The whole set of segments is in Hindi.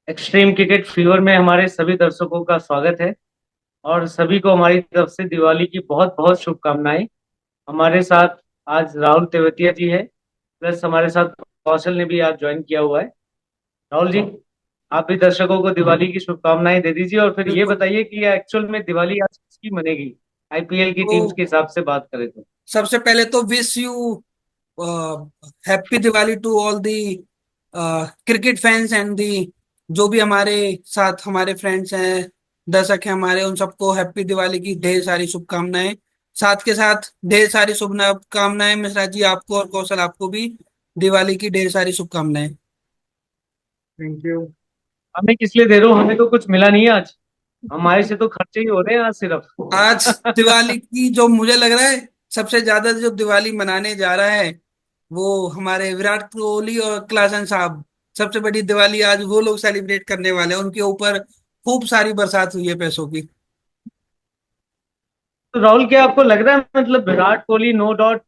एक्सट्रीम क्रिकेट फीवर में हमारे सभी दर्शकों का स्वागत है। और सभी को हमारी तरफ से दिवाली की बहुत बहुत शुभकामनाएं। हमारे साथ आज राहुल तेवतिया जी है, प्लस हमारे साथ कौशल ने भी आज ज्वाइन किया हुआ है। राहुल जी, आप भी दर्शकों को दिवाली की शुभकामनाएं दे दीजिए और फिर ये बिल्कुल। बताइए कि एक्चुअल में दिवाली आज किसकी मनेगी, आईपीएल की तो टीम्स के हिसाब से बात करें तो। सबसे पहले तो wish you happy Diwali to all the cricket fans and the जो भी हमारे साथ हमारे फ्रेंड्स हैं, दर्शक हैं हमारे, उन सबको हैप्पी दिवाली की ढेर सारी शुभकामनाएं। साथ के साथ ढेर सारी शुभकामनाएं मिश्रा जी आपको और कौशल आपको भी दिवाली की ढेर सारी शुभकामनाएं। Thank you. हमें किस लिए दे रहे हो, हमें तो कुछ मिला नहीं है आज। हमारे से तो खर्चे ही हो रहे हैं आज सिर्फ। आज दिवाली की जो मुझे लग रहा है सबसे ज्यादा जो दिवाली मनाने जा रहा है वो हमारे विराट कोहली और क्लासन साहब। सबसे बड़ी दिवाली आज वो लोग सेलिब्रेट करने वाले हैं, उनके ऊपर खूब सारी बरसात हुई है पैसों की। तो राहुल, क्या आपको लग रहा है, मतलब Virat Kohli no doubt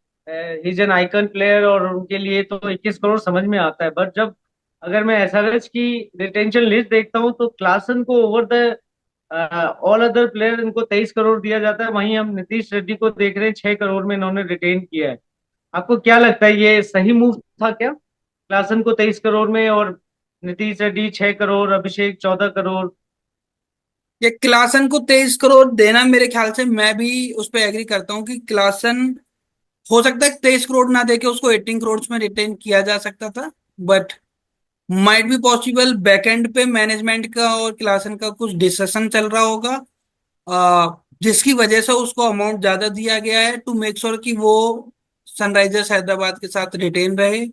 is an icon player और उनके लिए तो 21 करोड़ समझ में आता है, बट जब अगर मैं एसआरएच की रिटेंशन लिस्ट देखता हूँ तो क्लासन को over the all other player इनको 23 करोड़ दिया जाता है। वहीं हम नीतीश रेड्डी को देख रहे हैं, 6 करोड़ में इन्होंने रिटेन किया है। आपको क्या लगता है, ये सही मूव था क्या, क्लासन को 23 करोड़ में और नीतीश रेड्डी 6 करोड़, अभिषेक 14 करोड़? ये क्लासन को 23 करोड़ देना, मेरे ख्याल से मैं भी उस पर एग्री करता हूँ कि क्लासन हो सकता है 23 करोड़ ना देके उसको 18 करोड़ में रिटेन किया जा सकता था। But might be possible backend पे मैनेजमेंट का और क्लासन का कुछ डिस्कशन चल रहा होगा, जिसकी वजह से उसको अमाउंट ज्यादा दिया गया है टू मेक श्योर कि वो सनराइजर्स हैदराबाद के साथ रिटेन रहे।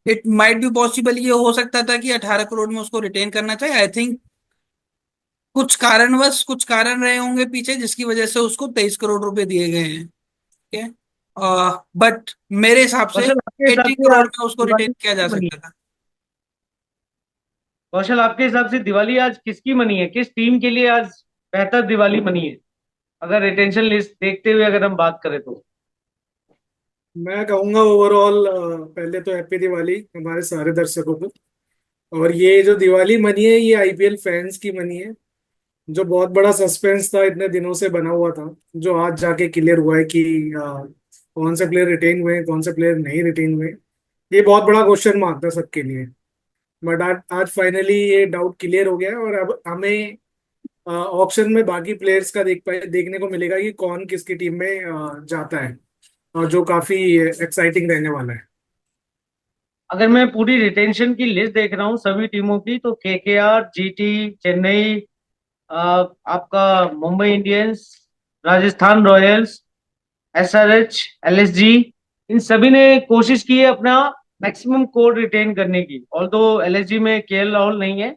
इट माइट बी पॉसिबल, ये हो सकता था कि 18 करोड़ में उसको रिटेन करना चाहिए। आई थिंक कुछ कारणवश कुछ कारण रहे होंगे पीछे जिसकी वजह से उसको 23 करोड़ रुपए दिए गए हैं। ठीक है, बट मेरे हिसाब से कौशल, आपके हिसाब 18 से करोड़ आज में उसको रिटेन दिवाली किया जा किसकी बनी सकता है? था। कौशल, आपके हिसाब से दिवाली आज किसकी मनी है, किस टीम के लिए आज बेहतर दिवाली मनी है, अगर रिटेंशन लिस्ट देखते हुए अगर हम बात करें तो? मैं कहूंगा ओवरऑल पहले तो हैप्पी दिवाली हमारे सारे दर्शकों को। और ये जो दिवाली मनी है ये आईपीएल फैंस की मनी है। जो बहुत बड़ा सस्पेंस था इतने दिनों से बना हुआ था, जो आज जाके क्लियर हुआ है कि कौन से प्लेयर रिटेन हुए हैं कौन से प्लेयर नहीं रिटेन हुए। ये बहुत बड़ा क्वेश्चन मार्क था सबके लिए। बट आज आज फाइनली ये डाउट क्लियर हो गया है और अब हमें ऑप्शन में बाकी प्लेयर्स का देखने को मिलेगा कि कौन किसकी टीम में जाता है, और जो काफी एक्साइटिंग रहने वाला है। अगर मैं पूरी रिटेंशन की लिस्ट देख रहा हूँ सभी टीमों की, तो केकेआर, जीटी, चेन्नई, आपका Mumbai Indians, Rajasthan Royals, SRH, LSG, इन सभी ने कोशिश की है अपना मैक्सिमम कोर रिटेन करने की। ऑल्दो एलएसजी में केएल राहुल नहीं है,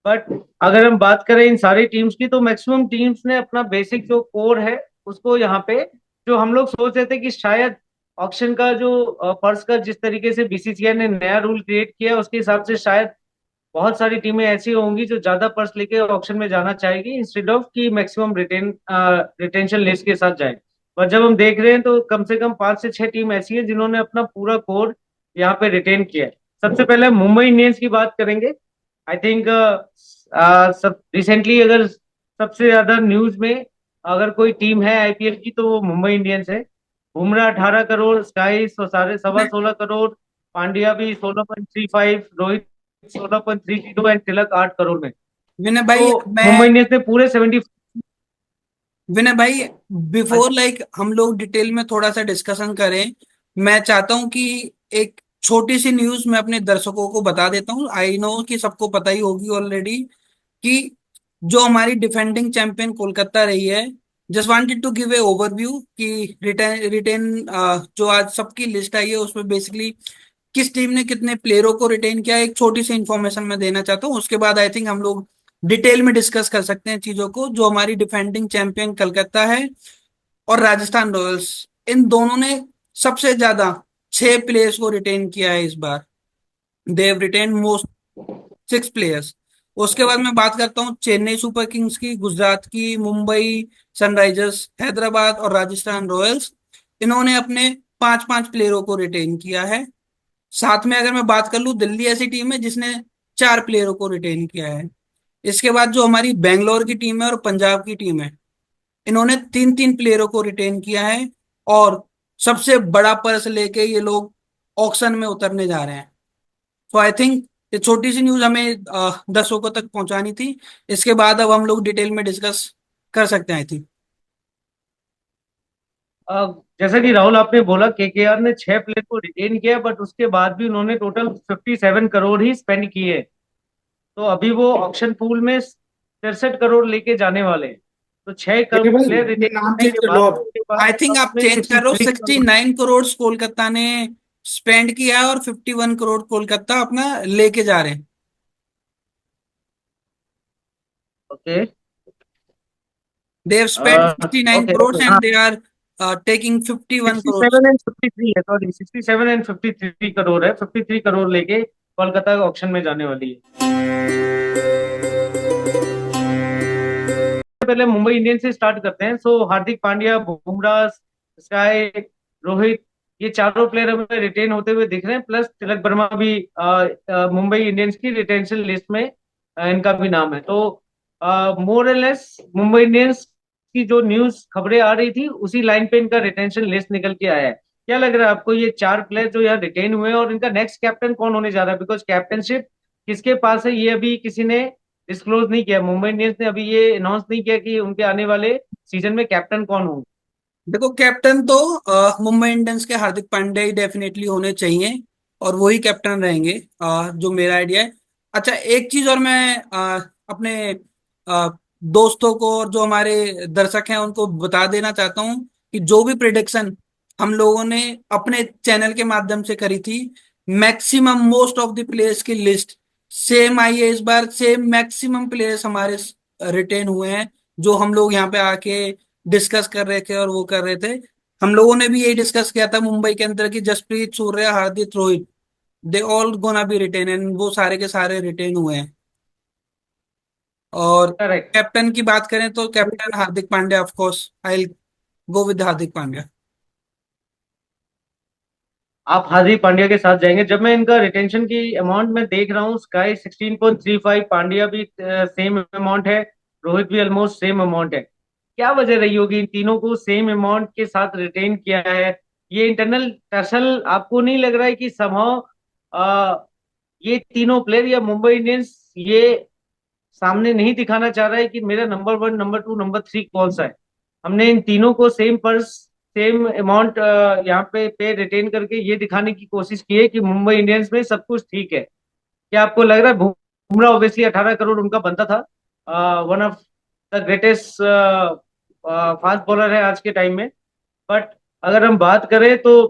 बट अगर हम बात करें इन सारी टीम्स की तो मैक्सिमम टीम्स ने अपना बेसिक जो कोर है उसको यहाँ पे, जो हम लोग सोच रहे थे कि शायद ऑक्शन का जो पर्स का जिस तरीके से बीसीसीआई ने नया रूल क्रिएट किया उसके हिसाब से शायद बहुत सारी टीमें ऐसी होंगी जो ज्यादा पर्स लेके ऑक्शन में जाना चाहेगी इंस्टेड ऑफ कि मैक्सिमम रिटेंशन लिस्ट के साथ जाए। पर जब हम देख रहे हैं तो कम से कम 5 से 6 टीम ऐसी है जिन्होंने अपना पूरा कोर यहाँ पे रिटेन किया है। सबसे पहले मुंबई इंडियंस की बात करेंगे। आई थिंक सब रिसेंटली अगर सबसे ज्यादा न्यूज में अगर कोई टीम है आईपीएल की तो वो मुंबई इंडियंस है। बुमराह 18 करोड़, स्काई सौ साढ़े सवा मैं 16 करोड़, पांड्या भी 16.35, रोहित 16.30 एंड तिलक 8 करोड़ में। विनय भाई, तो मुंबई मैं इंडियंस ने पूरे 70। विनय भाई, बिफोर लाइक हम लोग डिटेल में थोड़ा सा डिस्कशन करें, मैं चाहता हूं कि एक छोटी सी न्यूज मैं अपने दर्शकों को बता देता हूं। आई नो कि सबको पता ही होगी ऑलरेडी कि जो हमारी डिफेंडिंग चैंपियन कोलकाता रही है, just wanted to give a overview कि रिटेन रिटेन जो आज सबकी लिस्ट आई है उसमें बेसिकली किस टीम ने कितने प्लेयरों को रिटेन किया है, एक छोटी सी इंफॉर्मेशन मैं देना चाहता हूँ। उसके बाद आई थिंक हम लोग डिटेल में डिस्कस कर सकते हैं चीजों को। जो हमारी डिफेंडिंग चैंपियन कलकत्ता है और राजस्थान रॉयल्स, इन दोनों ने सबसे ज्यादा 6 प्लेयर्स को रिटेन किया है इस बार। देव रिटेन मोस्ट 6 प्लेयर्स। उसके बाद मैं बात करता हूँ चेन्नई सुपर किंग्स की, गुजरात की, मुंबई सनराइजर्स हैदराबाद और राजस्थान रॉयल्स। इन्होंने अपने 5-5 प्लेयरों को रिटेन किया है। साथ में अगर मैं बात कर लूं, दिल्ली ऐसी टीम है जिसने 4 प्लेयरों को रिटेन किया है। इसके बाद जो हमारी बेंगलोर की टीम है और पंजाब की टीम है, इन्होंने 3 3 प्लेयरों को रिटेन किया है, और सबसे बड़ा पर्स लेके ये लोग ऑक्शन में उतरने जा रहे हैं। तो आई थिंक ये छोटी सी न्यूज हमें दर्शकों तक पहुंचानी थी। इसके बाद अब हम लोग डिटेल में डिस्कस कर सकते हैं आई थिंक। जैसा कि राहुल आपने बोला, केकेआर ने 6 प्लेयर को रिटेन किया, बट उसके बाद भी उन्होंने टोटल 57 करोड़ ही स्पेंड किए। तो अभी वो ऑक्शन पूल में 63 करोड़ लेके जाने वाले हैं। तो छह देखिए भाई, प्लेयर ये रिटेन नाम करने चेंज के कर लो बाद आप। उसके बाद आई थिंक आप उसमें चेंज कर रहे हो, 63 करोड़। 69 करोड़ कोलकाता ने स्पेंड किया है और 51 करोड़ कोलकाता अपना लेके जा रहे हैं। Okay. They have spend 69 okay crore okay, and हाँ। They are taking 51 crore. 67 and 53 है, सॉरी, 67 एंड 53 करोड़ है। 53 करोड़ लेके कोलकाता ऑक्शन में जाने वाली है। पहले मुंबई इंडियंस से स्टार्ट करते हैं। सो हार्दिक पांड्या, बुमराह, स्काई, रोहित, ये चारों प्लेयर हमें रिटेन होते हुए दिख रहे हैं। प्लस तिलक वर्मा भी मुंबई इंडियंस की रिटेंशन लिस्ट में इनका भी नाम है। तो मोर एल लेस मुंबई इंडियंस की जो न्यूज खबरें आ रही थी उसी लाइन पे इनका रिटेंशन लिस्ट निकल के आया है। क्या लग रहा है आपको, ये 4 प्लेयर जो यहाँ रिटेन हुए हैं, और इनका नेक्स्ट कैप्टन कौन होने जा रहा है? बिकॉज कैप्टनशिप किसके पास है ये अभी किसी ने डिस्क्लोज नहीं किया। मुंबई इंडियंस ने अभी ये अनाउंस नहीं किया कि उनके आने वाले सीजन में कैप्टन कौन होंगे। देखो, कैप्टन तो मुंबई इंडियंस के हार्दिक पांड्या ही डेफिनेटली होने चाहिए, और वही कैप्टन रहेंगे, जो मेरा आइडिया है। अच्छा, एक चीज और मैं अपने दोस्तों को और जो हमारे दर्शक हैं उनको बता देना चाहता हूँ कि जो भी प्रिडिक्शन हम लोगों ने अपने चैनल के माध्यम से करी थी, maximum most of the players की लिस्ट सेम आई है इस बार। सेम मैक्सिमम प्लेयर्स हमारे रिटेन हुए हैं, जो हम लोग यहाँ पे आके डिस्कस कर रहे थे और वो कर रहे थे। हम लोगों ने भी यही डिस्कस किया था मुंबई के अंदर की Jasprit, Surya, Hardik, Rohit, they all gonna be retain, and वो सारे के सारे रिटेन हुए हैं। और करेक्ट। कैप्टन की बात करें तो captain Hardik Pandya, of course I go with Hardik Pandya. आप हार्दिक पांड्या के साथ जाएंगे? जब मैं इनका रिटेंशन की अमाउंट में देख रहा हूँ, स्काई 16.35, पांड्या भी सेम अमाउंट है, रोहित भी ऑलमोस्ट सेम अमाउंट है। क्या वजह रही होगी इन तीनों को सेम अमाउंट के साथ रिटेन किया है? ये इंटरनल टसल आपको नहीं लग रहा है कि समहाउ ये तीनों प्लेयर या मुंबई इंडियंस ये सामने नहीं दिखाना चाह रहा है कि मेरा नंबर 1, नंबर 2, नंबर 3 कौन सा है? हमने इन तीनों को सेम पर्स, सेम अमाउंट यहाँ पे रिटेन करके ये दिखाने की कोशिश की है कि मुंबई इंडियंस में सब कुछ ठीक है। क्या आपको लग रहा है? बुमराह ऑब्वियसली 18 करोड़ उनका बनता था। One of the greatest fast bowler है आज के टाइम में। बट अगर हम बात करें तो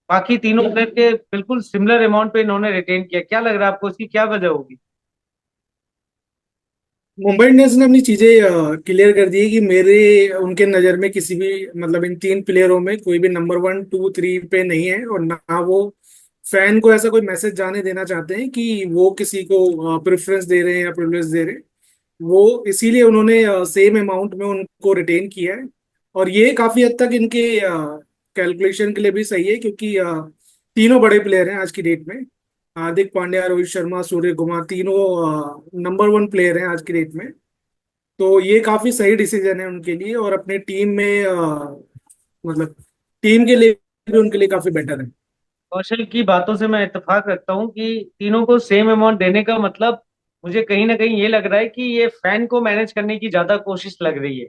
बाकी तीनों प्लेयर के बिल्कुल सिमिलर अमाउंट पे इन्होंने रिटेन किया। क्या लग रहा है आपको, इसकी क्या वजह होगी? मुंबई इंडियंस ने अपनी चीजें क्लियर कर दी है कि मेरे उनके नजर में किसी भी मतलब इन तीन प्लेयरों में कोई भी नंबर 1 2 3 पे नहीं है, और ना वो फैन को ऐसा कोई मैसेज जाने देना चाहते हैं कि वो किसी को प्रेफरेंस दे रहे हैं या प्रिविलेज दे रहे हैं। वो इसीलिए उन्होंने सेम अमाउंट में उनको रिटेन किया है। और ये काफी हद तक इनके कैलकुलेशन के लिए भी सही है, क्योंकि तीनों बड़े प्लेयर हैं आज की डेट में। हार्दिक पांड्या, रोहित शर्मा, सूर्य कुमार, तीनों नंबर 1 प्लेयर हैं आज की डेट में। तो ये काफी सही डिसीजन है उनके लिए, और अपने टीम में मतलब टीम के लिए भी उनके लिए काफी बेटर है। कौशल की बातों से मैं इत्तेफाक रखता हूँ कि तीनों को सेम अमाउंट देने का मतलब, मुझे कहीं ना कहीं ये लग रहा है कि ये फैन को मैनेज करने की ज्यादा कोशिश लग रही है।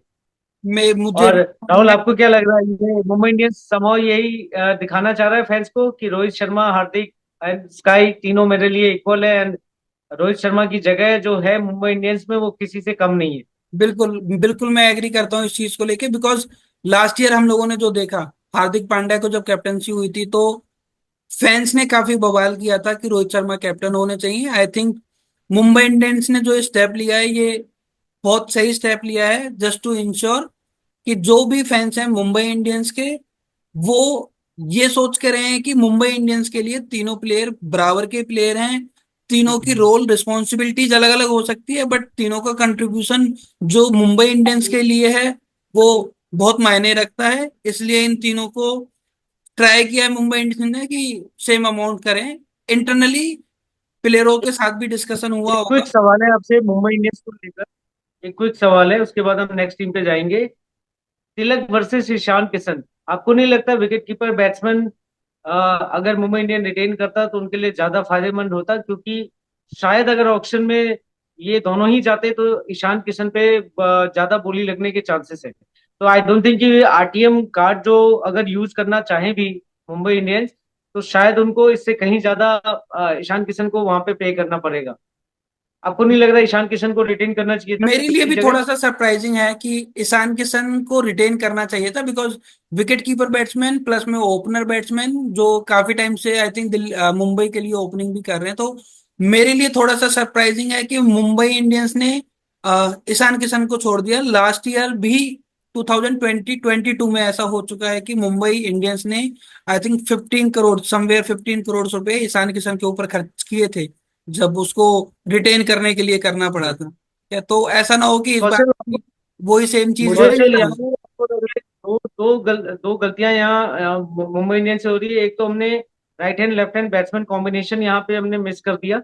मैं मुझे और राहुल, आपको क्या लग रहा है, ये मुंबई इंडियंस समहाउ यही दिखाना चाह रहा है फैंस को कि रोहित शर्मा, हार्दिक एंड स्काई तीनों मेरे लिए इक्वल है, एंड रोहित शर्मा की जगह जो है मुंबई इंडियंस में वो किसी से कम नहीं है? बिल्कुल बिल्कुल मैं एग्री करता हूँ इस चीज को लेके, बिकॉज लास्ट ईयर हम लोगों ने जो देखा, हार्दिक पांड्या को जब कैप्टनसी हुई थी तो फैंस ने काफी बवाल किया था कि रोहित शर्मा कैप्टन होने चाहिए। आई थिंक मुंबई इंडियंस ने जो स्टेप लिया है, ये बहुत सही स्टेप लिया है, जस्ट टू इंश्योर कि जो भी फैंस हैं मुंबई इंडियंस के, वो ये सोच के रहे हैं कि मुंबई इंडियंस के लिए तीनों प्लेयर बराबर के प्लेयर हैं। तीनों की रोल रिस्पॉन्सिबिलिटीज अलग अलग हो सकती है, बट तीनों का कंट्रीब्यूशन जो मुंबई इंडियंस के लिए है वो बहुत मायने रखता है। इसलिए इन तीनों को ट्राई किया है मुंबई इंडियंस ने कि सेम अमाउंट करें इंटरनली। प्लेयरों के साथ भी डिस्कशन हुआ एक होगा। क्विक सवाल है आपसे मुंबई इंडियंस को लेकर। एक क्विक सवाल है, उसके बाद हम नेक्स्ट टीम पे जाएंगे। तिलक वर्सेस ईशान किशन, आपको नहीं लगता विकेट कीपर बैट्समैन अगर मुंबई इंडियन रिटेन करता तो उनके लिए ज्यादा फायदेमंद होता? क्योंकि शायद अगर ऑक्शन में ये दोनों ही जाते तो ईशान किशन पे ज्यादा बोली लगने के चांसेस है। तो आई डोंट थिंक कि आरटीएम कार्ड जो अगर यूज करना चाहे भी मुंबई इंडियंस, तो शायद उनको इससे कहीं ज्यादा ईशान किशन को वहां पे पे करना पड़ेगा। आपको नहीं लग रहा ईशान किशन को रिटेन करना चाहिए था मेरे तिलक लिए की भी जगह? थोड़ा सा सरप्राइजिंग है कि ईशान किशन को रिटेन करना चाहिए था, because wicket keeper batsman plus में ओपनर बैट्समैन जो काफी टाइम से आई थिंक मुंबई के लिए ओपनिंग भी कर रहे हैं। तो मेरे लिए थोड़ा सा सरप्राइजिंग है कि मुंबई इंडियंस ने ईशान किशन को छोड़ दिया। लास्ट ईयर भी 2020-22 में ऐसा हो चुका है कि मुंबई इंडियंस ने I think 15 crore, somewhere 15 crore रुपए ईशान किशन के ऊपर खर्च किए थे, जब उसको रिटेन करने के लिए करना पड़ा था। या तो ऐसा ना हो कि इस बार कौशल, भी वही सेम चीज मुझे कौशल, रिपीट यहाँ हो। पे आपको लग रहा है दो गलतियां यहाँ मुंबई इंडियंस से हो रही है। एक तो हमने right hand left hand batsman combination यहाँ पे हमने मिस कर दिया।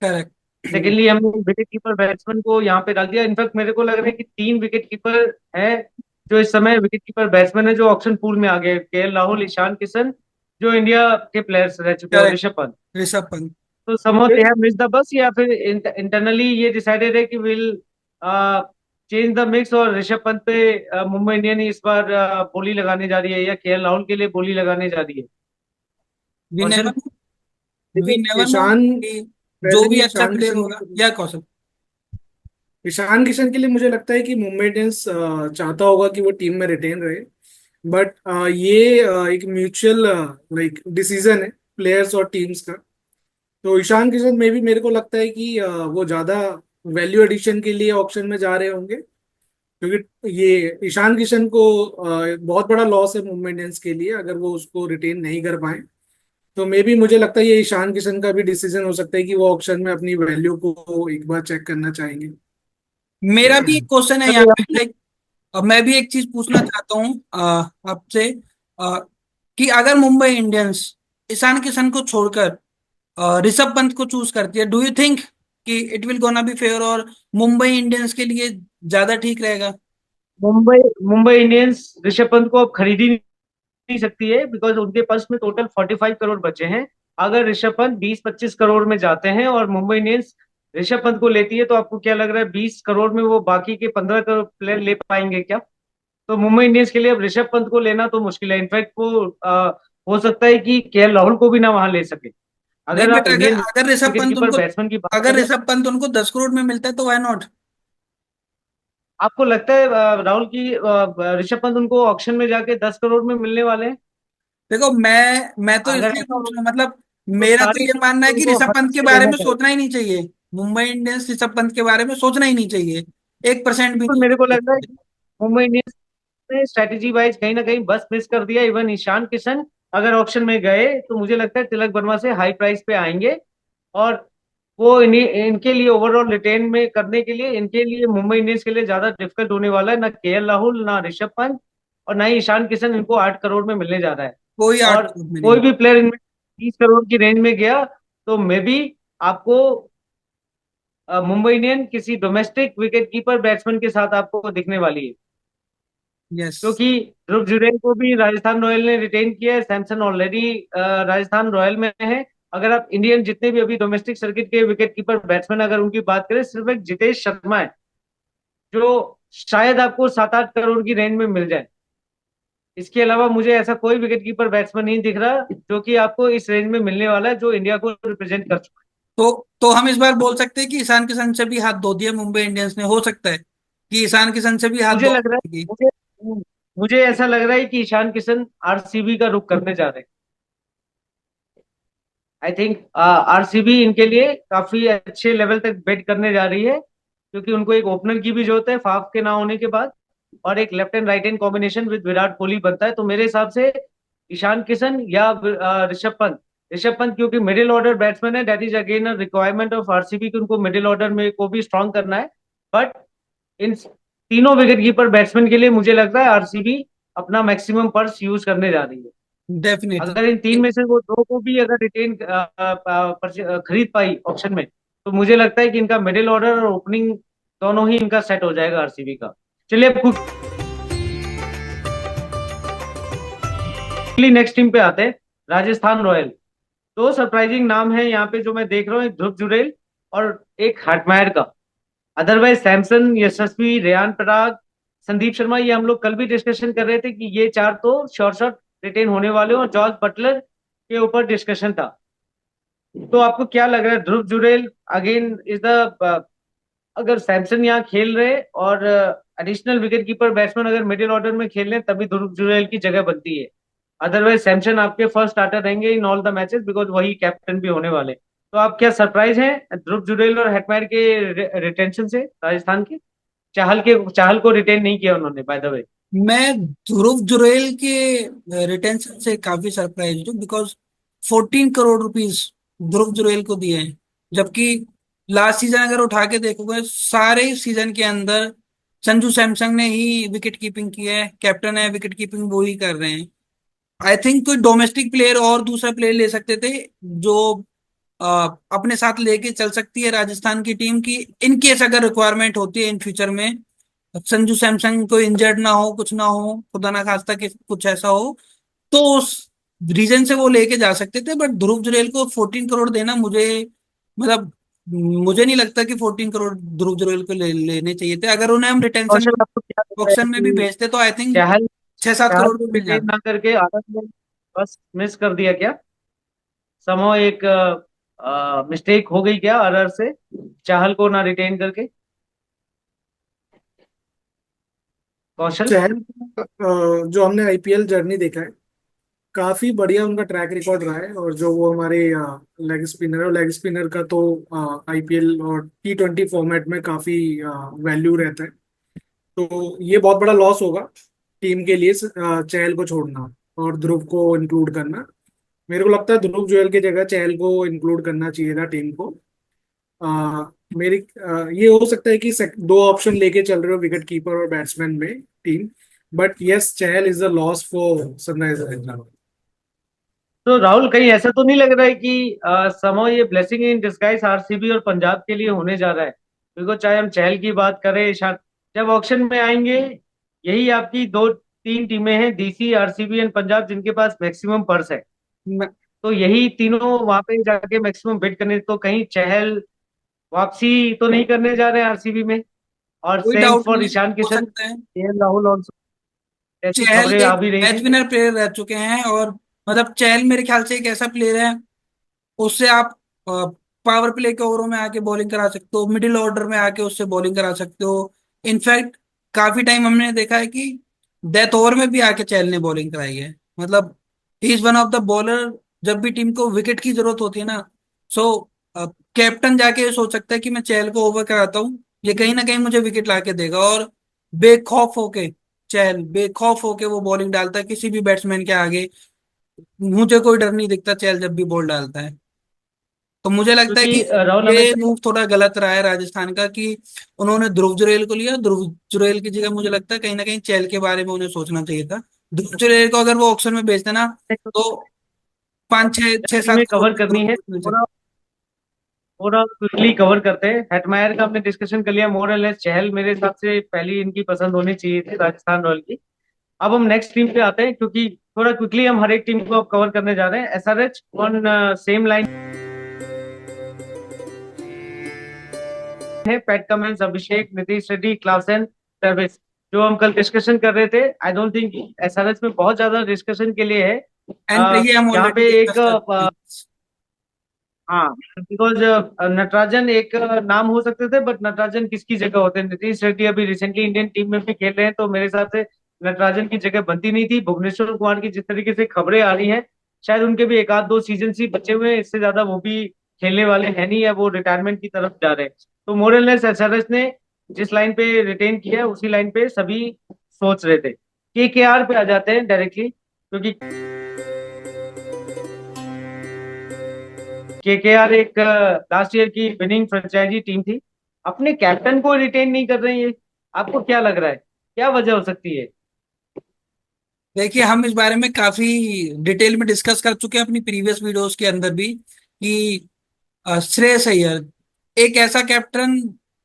करेक्ट। सेकेंडली हमने विकेट कीपर बैट्समैन को यहाँ पे डाल दिया। इनफैक्ट मेरे को लग रहा है कि तीन विकेट कीपर है जो इस समय विकेट कीपर बैट्समैन है जो ऑक्शन पूल में आ गए, केएल राहुल, ईशान किशन, जो इंडिया के प्लेयर्स रह चुके हैं, और करेक्ट। ऋषभ पंत। ऋषभ पंत। तो somehow they have miss the bus, या फिर इंटरनली ये डिसाइडेड है कि विल चेंज द मिक्स, और ऋषभ पंत पे मुंबई इंडियन ही इस बार बोली लगाने जा रही है, या केएल राहुल के लिए बोली लगाने जा रही है? वी कौशल। नेवर वी देखिए, नेवर नो ईशान, कि जो वैसे भी भी अच्छा ईशान प्लेयर किशन होगा। या कौशल। ईशान किशन के लिए मुझे लगता है कि मुंबई इंडियंस चाहता होगा कि वो टीम में रिटेन रहे। बट ये एक म्यूचुअल लाइक डिसीजन है प्लेयर्स और टीम्स का। तो ईशान किशन में भी मेरे को लगता है कि वो ज्यादा वैल्यू एडिशन के लिए ऑप्शन में जा रहे होंगे, क्योंकि ये ईशान किशन को बहुत बड़ा लॉस है मुंबई इंडियंस के लिए अगर वो उसको रिटेन नहीं कर पाए। तो मे बी मुझे लगता है ये ईशान किशन का भी डिसीजन हो सकता है कि वो ऑप्शन में अपनी वैल्यू को एक बार चेक करना चाहेंगे। मेरा भी एक क्वेश्चन है यहाँ चलो पे, यार, लाइक मैं भी एक चीज पूछना चाहता हूँ आपसे, अ, कि अगर मुंबई इंडियंस ईशान किशन को छोड़कर ऋषभ पंत को चूज करती है, डू यू थिंक कि it will gonna be fair और मुंबई इंडियंस के लिए ज्यादा ठीक रहेगा? मुंबई मुंबई इंडियंस ऋषभ पंत को अब खरीद ही नहीं सकती है, बिकॉज उनके पास में टोटल 45 करोड़ बचे हैं। अगर ऋषभ पंत 20-25 करोड़ में जाते हैं और मुंबई इंडियंस ऋषभ पंत को लेती है, तो आपको क्या लग रहा है 20 करोड़ में वो बाकी के 15 करोड़ प्लेयर ले पाएंगे क्या? तो मुंबई इंडियंस के लिए अब ऋषभ पंत को लेना तो मुश्किल है। इनफैक्ट वो हो सकता है कि केएल राहुल को भी ना वहां ले सके। नहीं, अगर आप बट अगर इंडियन अगर ऋषभ विकेट पंत कीपर उनको बैट्समैन की बात अगर करें, ऋषभ पंत उनको 10 करोड़ में मिलता है तो व्हाई नॉट? आपको लगता है राहुल की ऋषभ पंत उनको ऑक्शन में जाके 10 करोड़ में मिलने वाले हैं? देखो, मैं तो अगर इसलिए ऐसा पूछ हो रहा हूँ, मतलब तो मेरा तो सारे ये टीम मानना है कि उनको ऋषभ हक पंत के से बारे लेना में चाहिए। सोचना ही नहीं चाहिए। मुंबई इंडियंस ऋषभ पंत के बारे में सोचना ही नहीं चाहिए, 1% भी तो मेरे को नहीं। लग रहा है कि मुंबई इंडियंस ने स्ट्रेटेजी वाइज कहीं ना कहीं बस मिस कर दिया। इवन ईशान किशन अगर ऑप्शन में गए तो मुझे लगता है तिलक वर्मा से हाई प्राइस पे आएंगे, और वो इनके लिए ओवरऑल रिटेन में करने के लिए इनके लिए मुंबई इंडियंस के लिए ज्यादा डिफिकल्ट होने वाला है। ना केएल राहुल, ना ऋषभ पंत, और ना ही ईशान किशन इनको 8 करोड़ में मिलने जा रहा है। कोई आठ और करोड़ में नहीं। कोई भी प्लेयर इनमें 30 करोड़ की रेंज में गया तो मे बी आपको मुंबई इंडियन किसी डोमेस्टिक विकेट कीपर बैट्समैन के साथ आपको दिखने वाली है। यस। क्योंकि ध्रुव जुरैल को भी राजस्थान रॉयल ने रिटेन किया है, सैमसन ऑलरेडी राजस्थान रॉयल में है। अगर आप इंडियन जितने भी अभी डोमेस्टिक सर्किट के विकेट कीपर बैट्समैन अगर उनकी बात करें, सिर्फ एक जितेश शर्मा है जो शायद आपको 7-8 करोड़ की रेंज में मिल जाए। इसके अलावा मुझे ऐसा कोई विकेट कीपर बैट्समैन नहीं दिख रहा जो कि आपको इस रेंज में मिलने वाला है, जो इंडिया को रिप्रेजेंट कर चुका तो हम इस बार बोल सकते हैं कि ईशान किशन से भी हाथ धो दिया मुंबई इंडियंस ने। हो सकता है कि ईशान किशन से भी है। हाथ मुझे धो लग रहा देगी। है मुझे ऐसा लग रहा है कि ईशान किशन आरसीबी का रुख करने जा रहे हैं। आई थिंक आरसीबी इनके लिए काफी अच्छे लेवल तक बेट करने जा रही है, क्योंकि उनको एक ओपनर की भी जरूरत है फाफ के ना होने के बाद, और एक left and right hand combination with Virat Kohli बनता है। तो मेरे हिसाब से ईशान किशन या ऋषभ पंत, ऋषभ पंत क्योंकि मिडिल ऑर्डर बैट्समैन है, that is again a requirement of RCB कि उनको मिडिल ऑर्डर में को भी स्ट्रांग करना है। बट इन तीनों विकेट कीपर बैट्समैन के लिए मुझे लगता है आरसीबी अपना मैक्सिमम पर्स यूज करने जा रही है। डेफिनेटली। अगर इन तीन में से वो दो को भी अगर रिटेन खरीद पाई ऑप्शन में, तो मुझे लगता है कि इनका मिडिल ऑर्डर और ओपनिंग दोनों ही इनका सेट हो जाएगा आरसीबी का। चलिए अब क्विकली नेक्स्ट टीम पे आते हैं, राजस्थान रॉयल। दो सरप्राइजिंग नाम है यहाँ पे जो मैं देख रहा हूँ, एक ध्रुव जुरेल और एक हटमायर का। अदरवाइज सैमसन, यशस्वी, रेयान पराग, संदीप शर्मा, ये हम लोग कल भी डिस्कशन कर रहे थे कि ये चार तो शॉर्ट शॉर्ट रिटेन होने वाले हैं, और जॉर्ज बटलर के ऊपर डिस्कशन था। तो आपको क्या लग रहा है, ध्रुव जुरेल अगेन इज द, अगर सैमसन यहाँ खेल रहे और एडिशनल विकेट कीपर बैट्समैन अगर मिडिल ऑर्डर में खेल रहे हैं, तभी ध्रुव जुरेल की जगह बनती है। अदरवाइज सैमसन आपके फर्स्ट स्टार्टर रहेंगे in all the matches, because वही कैप्टन भी होने वाले। तो आप क्या सरप्राइज हैं ध्रुव जुरेल और हेटमायर के रिटेंशन से, राजस्थान के? चाहल को रिटेन नहीं किया उन्होंने, बाय द वे। मैं ध्रुव जुरैल के रिटेंशन से काफी सरप्राइज हूँ, बिकॉज 14 करोड़ रुपीस ध्रुव जुरैल को दिए हैं। जबकि लास्ट सीजन अगर उठा के देखोगे, सारे सीजन के अंदर संजू सैमसंग ने ही विकेट कीपिंग की है, कैप्टन है, विकेट कीपिंग वो ही कर रहे हैं। आई थिंक कोई डोमेस्टिक प्लेयर और दूसरा प्लेयर ले सकते थे, जो अ, अपने साथ लेके चल सकती है राजस्थान की टीम की, इन केस अगर रिक्वायरमेंट होती है इन फ्यूचर में। संजू सैमसंग कोई इंजर्ड ना हो, कुछ ना हो, खुदा ना खास्ता कि कुछ ऐसा हो, तो उस रीजन से वो लेके जा सकते थे। बट ध्रुव जुरैल को 14 करोड़ देना, मुझे मतलब मुझे नहीं लगता कि 14 करोड़ ध्रुव जुरैल को लेने चाहिए थे। अगर उन्हें हम रिटेंशन कौशल, आपको क्या लगता है ऑप्शन में भी कि भेजते तो आई थिंक चाहल 6-7 चाहल करोड़ को में मिल रिटेन जाता। ना करके आदत में बस मिस कर दिया क्या? समो एक मिस्टेक हो गई क्या अरर से, चाहल को ना रिटेन करके? कौशल। चहल का, जो हमने आईपीएल जर्नी देखा है, काफी बढ़िया उनका ट्रैक रिकॉर्ड रहा है। और जो वो हमारे लेग स्पिनर, और लेग स्पिनर का तो आईपीएल और T20 फॉर्मेट में काफी वैल्यू रहता है। तो ये बहुत बड़ा लॉस होगा टीम के लिए, चहल को छोड़ना और ध्रुव को इंक्लूड करना। मेरे को लगता है ध्रुव जुरैल की जगह चहल को इंक्लूड करना चाहिए था टीम को। ये हो सकता है कि दो ऑप्शन लेके चल रहे हो, विकेट कीपर और बैट्समैन में team. But yes, Chahal is a loss for Sunrisers Hyderabad. तो राहुल, कहीं ऐसा तो नहीं लग रहा है कि समो ये ब्लेसिंग इन डिस्गाइज आरसीबी और पंजाब के लिए होने जा रहा है? बिकॉज चाहे हम चहल की बात करें, जब ऑक्शन में आएंगे, यही आपकी दो तीन टीमें हैं, डीसी, आरसीबी एंड पंजाब, जिनके पास मैक्सिमम पर्स है। मैं- तो यही तीनों वहां पे जाके मैक्सिमम बिड करने, तो कहीं चहल वापसी तो नहीं करने जा रहे हैं आरसीबी में? और कोई सेम डाउट फॉर नहीं है, ईशान हो किशन, सकता है। राहुल ऑल्सो, ऐसी चहल खबरें आ एक भी रही मैच थी। विनर प्लेयर रह चुके हैं, और मतलब चहल मेरे ख्याल से एक ऐसा प्लेयर है, उससे आप पावर प्ले के ओवरों में आके बॉलिंग करा सकते हो, मिडिल ऑर्डर में आके उससे बॉलिंग करा सकते हो। इनफैक्ट काफी टाइम हमने देखा है कि डेथ ओवर में भी आके चहल ने बॉलिंग कराई है। मतलब he is one of the bowler, जब भी टीम को विकेट की जरूरत होती है ना, सो कैप्टन जाके ये सोच सकता है कि मैं चहल को ओवर कराता हूँ, ये कहीं ना कहीं मुझे विकेट ला के देगा। और बेखौफ होके, चहल बेखौफ होके वो बॉलिंग डालता है किसी भी बैट्समैन के आगे। मुझे कोई डर नहीं दिखता चहल जब भी बॉल डालता है। तो मुझे लगता है कि क्योंकि राहुल ये हमेशा, मूव थोड़ा गलत रहा है राजस्थान का, कि उन्होंने ध्रुव जुरैल को लिया। ध्रुव जुरैल की जगह मुझे लगता है कहीं ना कहीं चहल के बारे में उन्हें सोचना चाहिए था। ध्रुव जुरैल को अगर वो ऑक्शन में बेचते ना, तो 5 6 6 7 टीमें करोड़ कवर में ध्रुव करनी है, जुरैल मिल सकते। थोड़ा थोड़ा क्विकली कवर करते हैं। हेटमायर का हमने डिस्कशन कर लिया, मोर और लेस चहल मेरे हिसाब से पहली इनकी पसंद होनी चाहिए थी राजस्थान रॉयल की। अब हम नेक्स्ट टीम पे आते हैं, क्योंकि थोड़ा क्विकली हम हर एक टीम को अब कवर करने जा रहे हैं। एसआरएच ऑन सेम लाइन है, पैट कमिंस, अभिषेक, नीतीश रेड्डी, क्लासन, सर्विस, जो हम कल डिस्कशन कर रहे थे। आई डोंट थिंक एसआरएच में बहुत ज्यादा डिस्कशन के लिए है। एंड पे ये हम यहाँ ऑलरेडी पे एक डिस्कस कर चुके हैं। हाँ, बिकॉज नटराजन एक नाम हो सकते थे, बट नटराजन किसकी जगह होते हैं? नीतीश रेड्डी अभी रिसेंटली इंडियन टीम में भी खेल रहे हैं, तो मेरे हिसाब से नटराजन की जगह बनती नहीं थी। भुवनेश्वर कुमार की जिस तरीके से खबरें आ रही हैं, शायद उनके भी एक आध दो सीजन ही बचे हुए हैं, इससे ज्यादा वो भी खेलने वाले हैं नहीं, या वो रिटायरमेंट की तरफ जा रहे हैं। तो मोरलेस एसआरएच ने जिस लाइन पे रिटेन किया है, उसी लाइन पे सभी सोच रहे थे। केकेआर पे आ जाते हैं डायरेक्टली, क्योंकि केकेआर एक लास्ट ईयर की विनिंग फ्रेंचाइजी टीम थी, अपने कैप्टन को रिटेन नहीं कर रही है। आपको क्या लग रहा है, क्या वजह हो सकती है? देखिए, हम इस बारे में काफी डिटेल में डिस्कस कर चुके हैं अपनी प्रीवियस वीडियोस के अंदर भी, कि श्रेयस अय्यर एक ऐसा कैप्टन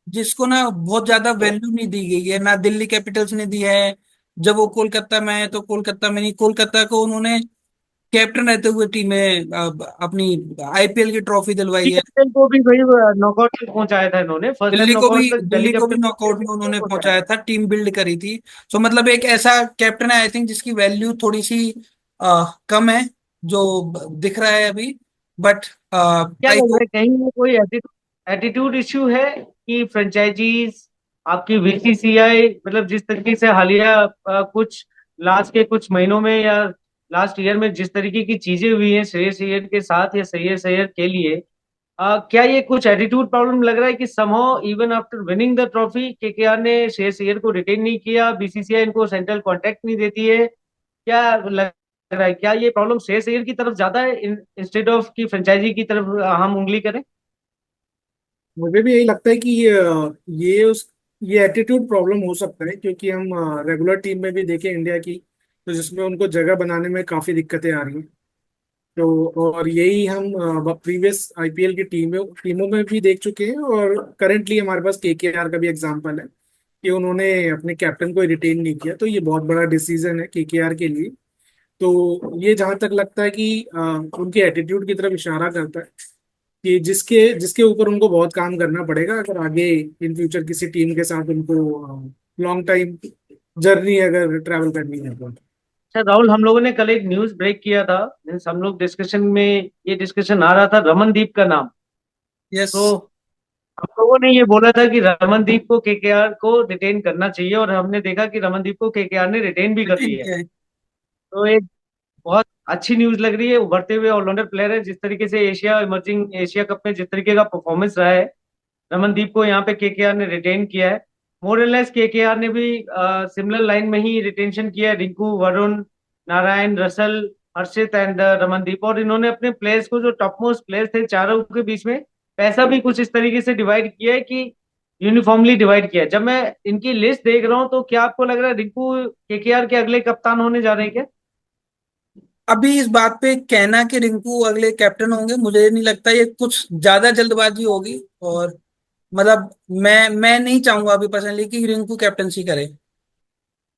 जिसको ना बहुत ज्यादा वैल्यू नहीं दी गई है, ना दिल्ली कैपिटल्स ने दी है। जब वो कोलकाता में है तो कोलकाता में नहीं, कोलकाता को उन्होंने कैप्टन रहते हुए टीमें अपनी आईपीएल की ट्रॉफी दिलवाई दिल्ली है। कैपिटल को भी वही नॉकआउट तक पहुंचाया था इन्होंने, फर्स्ट टाइम नॉकआउट तक दिल्ली दिल्ली को भी कैपिटल नॉकआउट में को उन्होंने पहुंचाया पहुंचाया था, टीम बिल्ड करी थी। सो मतलब एक ऐसा कैप्टन है आई थिंक जिसकी वैल्यू थोड़ी सी कम है, जो दिख रहा है अभी। बट क्या आई लग रहा होप। है, कहीं ना कोई एटीट्यूड एटीट्यूड इश्यू है कि फ्रेंचाइजीज आपकी बीसीसीआई, मतलब जिस तरीके से हालिया कुछ लास्ट के कुछ महीनों में या लास्ट ईयर में जिस तरीके की चीजें हुई हैं श्रेयस अय्यर के साथ या श्रेयस अय्यर के लिए, क्या ये कुछ एटीट्यूड प्रॉब्लम लग रहा है कि somehow even after winning the trophy KKR ने श्रेयस अय्यर को रिटेन नहीं किया, बीसीसीआई इनको सेंट्रल कॉन्ट्रैक्ट नहीं देती है? क्या लग रहा है, क्या ये प्रॉब्लम श्रेयस अय्यर की तरफ ज्यादा है इंस्टेड ऑफ कि फ्रेंचाइजी की तरफ हम उंगली करें? मुझे भी यही लगता है कि ये एटीट्यूड प्रॉब्लम हो सकता है, क्योंकि हम रेगुलर टीम में भी देखें इंडिया की, तो जिसमें उनको जगह बनाने में काफी दिक्कतें आ रही हैं। तो और यही हम प्रीवियस आईपीएल की टीमों में भी देख चुके हैं, और करंटली हमारे पास केकेआर का भी एग्जांपल है कि उन्होंने अपने कैप्टन को रिटेन नहीं किया। तो ये बहुत बड़ा डिसीजन है केकेआर के लिए। तो ये जहां तक लगता है कि उनके एटीट्यूड की तरफ इशारा करता है कि जिसके जिसके ऊपर उनको बहुत काम करना पड़ेगा, अगर आगे इन फ्यूचर किसी टीम के साथ उनको लॉन्ग टाइम जर्नी अगर ट्रैवल करनी है तो। अच्छा राहुल, हम लोगों ने कल एक न्यूज ब्रेक किया था, मीन्स हम लोग डिस्कशन में ये डिस्कशन आ रहा था रमनदीप का नाम। यस। तो हम लोगों ने ये बोला था कि रमनदीप को केकेआर को रिटेन करना चाहिए, और हमने देखा कि रमनदीप को केकेआर ने रिटेन भी कर लिया है। तो एक बहुत अच्छी न्यूज लग रही है, उभरते हुए ऑलराउंडर प्लेयर है, जिस तरीके से एशिया इमर्जिंग एशिया कप में जिस तरीके का परफॉर्मेंस रहा है, रमनदीप को यहाँ पे केकेआर ने रिटेन किया है। मोरलेस केकेआर ने भी सिमिलर लाइन में ही रिटेंशन किया है, Rinku, Varun, Narayan, Russell, Harshit and Ramandeep. और इन्होंने अपने प्लेयर्स को, जो टॉप मोस्ट प्लेयर्स थे चारों के बीच में, पैसा भी कुछ इस तरीके से डिवाइड किया है कि यूनिफॉर्मली डिवाइड किया है। जब मैं इनकी लिस्ट देख रहा हूँ तो क्या आपको लग रहा है रिंकू केकेआर के अगले कप्तान होने जा रहे हैं क्या? अभी इस बात पे कहना कि रिंकू अगले कैप्टन होंगे, मुझे नहीं लगता, ये कुछ ज्यादा जल्दबाजी होगी। और मतलब मैं नहीं चाहूंगा अभी पर्सनली कि रिंकू कैप्टनसी करे।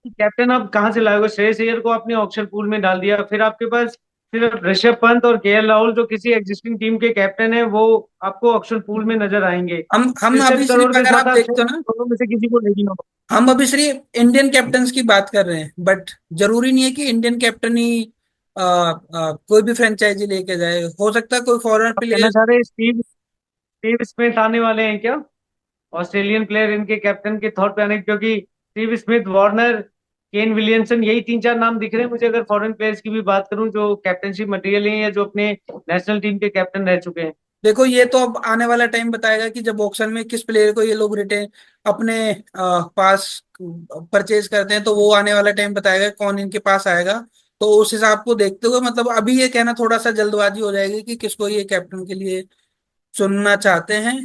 कैप्टन अब कहाँ से लाओगे? श्रेयस अय्यर को आपने ऑक्शन पूल में डाल दिया, फिर आपके पास सिर्फ ऋषभ पंत और केएल राहुल जो किसी एग्जिस्टिंग टीम के कैप्टन है वो आपको ऑक्शन पूल में नजर आएंगे। हम तिरसठ अभी करोड़ सिर्फ, के अगर आप साथ आप देखते शायद हो ना, दोनों में से किसी को लेगी ना। हम अभी सिर्फ इंडियन कैप्टन्स की बात कर रहे हैं, बट जरूरी नहीं है कि इंडियन कैप्टन ही कोई भी फ्रेंचाइजी लेके जाए। हो सकता है कोई फॉरेन आप कहना प्लेयर। चाह रहे हैं स्टीव स्टीव स्मिथ आने वाले हैं क्या, ऑस्ट्रेलियन प्लेयर इनके कैप्टन के तौर पे आने? क्योंकि Steve Smith, Warner, Kane Williamson, यही तीन चार नाम दिख रहे हैं मुझे, अगर फॉरेन प्लेयर्स की भी बात करूं जो कैप्टनशिप मटेरियल है या जो अपने नेशनल टीम के कैप्टन रह चुके हैं। देखो, ये तो अब आने वाला टाइम बताएगा कि जब ऑक्शन में किस प्लेयर को ये लोग रिटेन अपने पास परचेज करते हैं, तो वो आने वाला टाइम बताएगा कौन इनके पास आएगा। तो उस हिसाब को देखते हुए, मतलब अभी ये कहना थोड़ा सा जल्दबाजी हो जाएगी कि किसको ये कैप्टन के लिए चुनना चाहते हैं।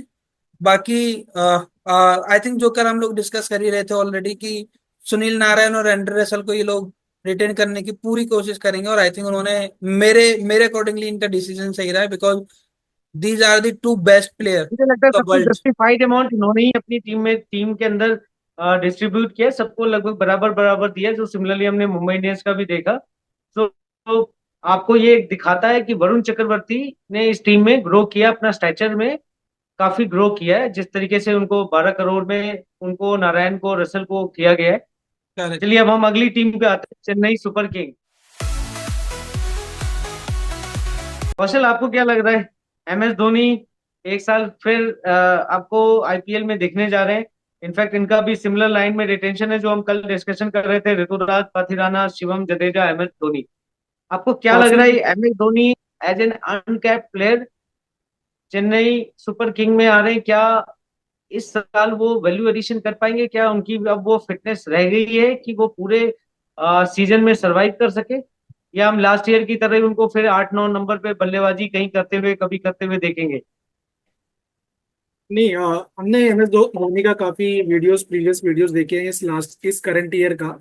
बाकी आई थिंक जो कर हम लोग डिस्कस कर ही रहे थे ऑलरेडी, कि सुनील नारायण और एंड्रे रसल को ये लोग रिटेन करने की पूरी कोशिश करेंगे। और आई थिंक उन्होंने, मेरे मेरे अकॉर्डिंगली इनका डिसीजन सही रहा है, because these are the two best player मुझे लगता है द सबसे वर्ल्ड। जस्टिफाइड अमाउंट इन्होंने ही अपनी टीम के अंदर डिस्ट्रीब्यूट किया, सबको लगभग बराबर बराबर दिया, जो सिमिलरली हमने मुंबई इंडियंस का भी देखा। तो आपको ये दिखाता है कि वरुण चक्रवर्ती ने इस टीम में ग्रो किया, अपना स्टैचर में काफी ग्रो किया है, जिस तरीके से उनको 12 करोड़ में उनको नारायण को रसल को किया गया है। करेक्ट। चलिए अब हम अगली टीम पे आते हैं, चेन्नई सुपर किंग। कौशल, आपको क्या लग रहा है, एम एस धोनी एक साल फिर आपको आईपीएल में देखने जा रहे हैं? इनफैक्ट इनका भी सिमिलर लाइन में रिटेंशन है, जो हम कल डिस्कशन कर रहे थे, ऋतुराज पाथिराना, शिवम जडेजा, एम एस धोनी। आपको क्या लग रहा कौशल, है M S Dhoni as an uncapped player Chennai super king में आ रहे हैं, क्या इस साल वो वैल्यू एडिशन कर पाएंगे? क्या उनकी अब वो फिटनेस रह गई है कि वो पूरे सीजन में सरवाइव कर सके, या हम लास्ट ईयर की तरह ही उनको फिर 8-9 नंबर पे बल्लेबाजी कहीं करते हुए, कभी करते हुए देखेंगे? नहीं, हमने एम एस धोनी का काफी प्रीवियस वीडियोस देखे हैं इस करंट ईयर का।